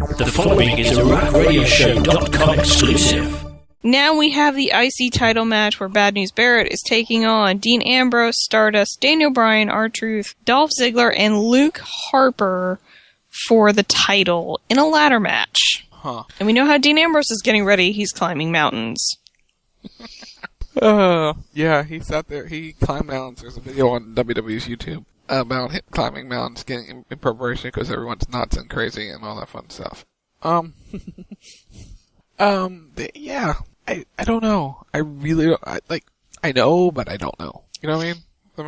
The following is a RackRadioShow.com exclusive. Now we have the IC title match where Bad News Barrett is taking on Dean Ambrose, Stardust, Daniel Bryan, R-Truth, Dolph Ziggler, and Luke Harper for the title in a ladder match. Huh. And we know how Dean Ambrose is getting ready. He's climbing mountains. Yeah, he sat there. He climbed mountains. There's a video on WWE's YouTube about him climbing mountains, getting in preparation because everyone's nuts and crazy and all that fun stuff. Yeah, I don't know. I really don't, I know, but I don't know. You know what I mean?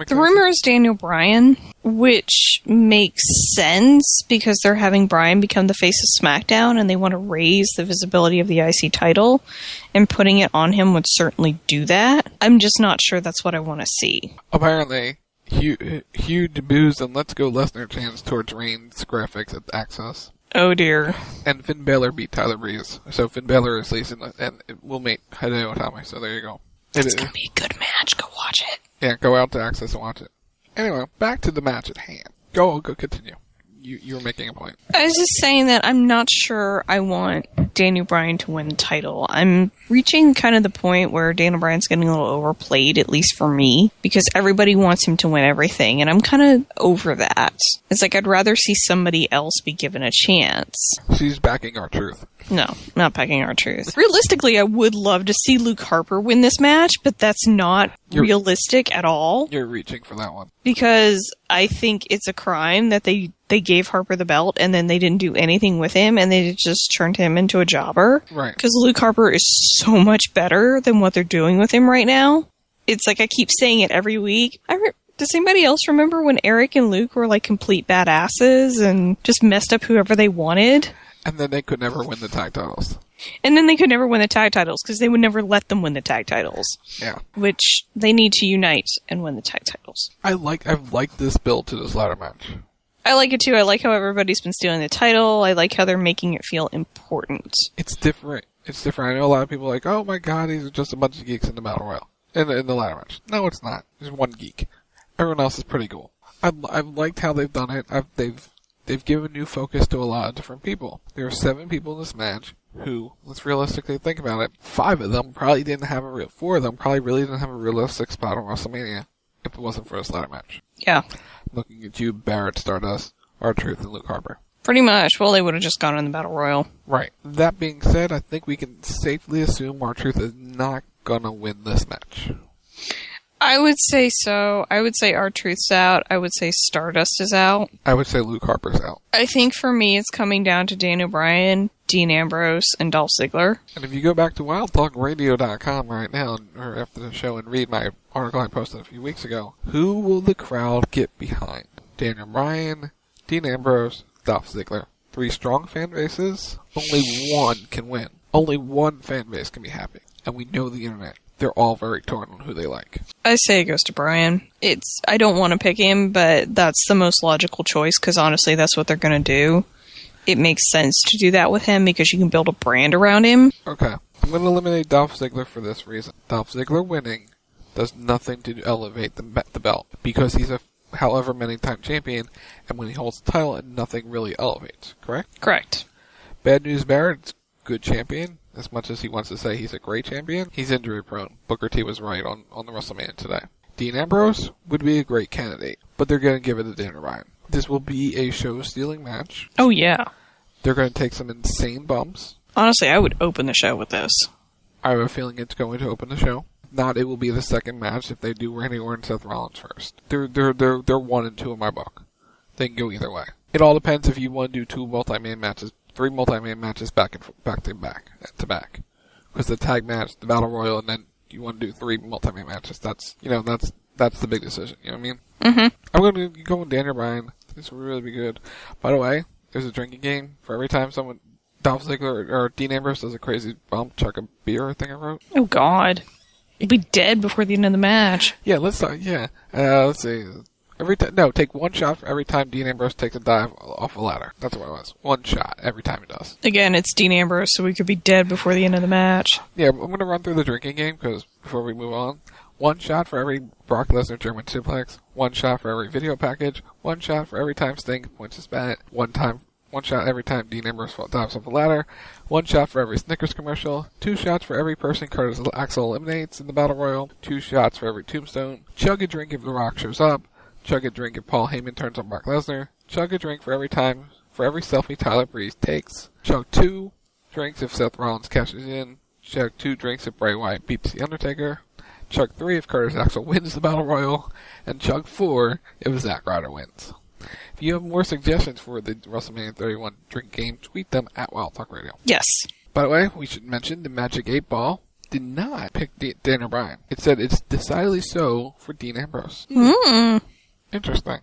The rumor is Daniel Bryan, which makes sense because they're having Bryan become the face of SmackDown and they want to raise the visibility of the IC title, and putting it on him would certainly do that. I'm just not sure that's what I want to see. Apparently, huge boos and Let's Go Lesnar chants towards Reigns graphics at Access. Oh dear. And Finn Balor beat Tyler Breeze. So Finn Balor is leasing, and it will mate Hideo Itami. So there you go. It's going to be a good match. Go watch it. Yeah, go out to Access and watch it. Anyway, back to the match at hand. Go continue. You were making a point. I was just saying that I'm not sure I want Daniel Bryan to win the title. I'm reaching kind of the point where Daniel Bryan's getting a little overplayed, at least for me, because everybody wants him to win everything, and I'm kind of over that. It's like I'd rather see somebody else be given a chance. She's backing R-Truth. No, not backing R-Truth. Realistically, I would love to see Luke Harper win this match, but that's not realistic at all. You're reaching for that one. Because I think it's a crime that they gave Harper the belt and then they didn't do anything with him and they just turned him into a jobber. Right. Because Luke Harper is so much better than what they're doing with him right now. It's like I keep saying it every week. Does anybody else remember when Eric and Luke were like complete badasses and just messed up whoever they wanted? And then they could never win the tag titles. And then they could never win the tag titles because they would never let them win the tag titles. Yeah. Which they need to unite and win the tag titles. I've liked this build to this ladder match. I like it too. I like how everybody's been stealing the title. I like how they're making it feel important. It's different. I know a lot of people are like, oh my god, these are just a bunch of geeks in the Battle Royal. In the ladder match. No, it's not. There's one geek. Everyone else is pretty cool. I've liked how they've done it. They've given new focus to a lot of different people. There are 7 people in this match who, let's realistically think about it, 5 of them probably didn't have 4 of them probably really didn't have a realistic spot on WrestleMania if it wasn't for this ladder match. Yeah. Looking at you, Barrett, Stardust, R-Truth, and Luke Harper. Pretty much. Well, they would have just gone in the Battle Royal. Right. That being said, I think we can safely assume R-Truth is not gonna win this match. I would say so. I would say R-Truth's out. I would say Stardust is out. I would say Luke Harper's out. I think for me it's coming down to Daniel Bryan, Dean Ambrose, and Dolph Ziggler. And if you go back to wildtalkradio.com right now, or after the show, and read my article I posted a few weeks ago, who will the crowd get behind? Daniel Bryan, Dean Ambrose, Dolph Ziggler. 3 strong fan bases. Only one can win. Only one fan base can be happy. And we know the internet. They're all very torn on who they like. I say it goes to Bryan. I don't want to pick him, but that's the most logical choice, because honestly, that's what they're going to do. It makes sense to do that with him, because you can build a brand around him. Okay. I'm going to eliminate Dolph Ziggler for this reason. Dolph Ziggler winning does nothing to elevate the belt, because he's a however many time champion, and when he holds the title, nothing really elevates, correct? Correct. Bad News Barrett's good champion. As much as he wants to say he's a great champion, he's injury prone. Booker T was right on the WrestleMania today. Dean Ambrose would be a great candidate, but they're going to give it to Daniel Bryan. This will be a show-stealing match. Oh, yeah. They're going to take some insane bumps. Honestly, I would open the show with this. I have a feeling it's going to open the show. If not, it will be the second match if they do Randy Orton and Seth Rollins first. They're 1 and 2 in my book. They can go either way. It all depends if you want to do 2 multi-man matches. 3 multi-man matches back to back. Because the tag match, the Battle Royal, and then you want to do 3 multi-man matches. That's the big decision. You know what I mean? Mm-hmm. I'm going to go with Daniel Bryan. This will really be good. By the way, there's a drinking game for every time Dolph Ziggler or Dean Ambrose does a crazy bump, chuck a beer, I think I wrote. Oh, God. You'll be dead before the end of the match. Yeah, let's see. Take 1 shot for every time Dean Ambrose takes a dive off a ladder. That's what it was. 1 shot every time he does. Again, it's Dean Ambrose, so we could be dead before the end of the match. Yeah, I'm going to run through the drinking game before we move on. 1 shot for every Brock Lesnar German suplex. 1 shot for every video package. 1 shot for every time Sting points his bat. 1 1 shot every time Dean Ambrose dives off a ladder. 1 shot for every Snickers commercial. 2 shots for every person Curtis Axel eliminates in the Battle Royal. 2 shots for every tombstone. Chug a drink if The Rock shows up. Chug a drink if Paul Heyman turns on Brock Lesnar. Chug a drink for every selfie Tyler Breeze takes. Chug 2 drinks if Seth Rollins cashes in. Chug 2 drinks if Bray Wyatt beats The Undertaker. Chug 3 if Curtis Axel wins the Battle Royal. And Chug 4 if Zack Ryder wins. If you have more suggestions for the WrestleMania 31 drink game, tweet them at Wild Talk Radio. Yes. By the way, we should mention the Magic 8 Ball did not pick Daniel Bryan. It said it's decidedly so for Dean Ambrose. Mm. Interesting.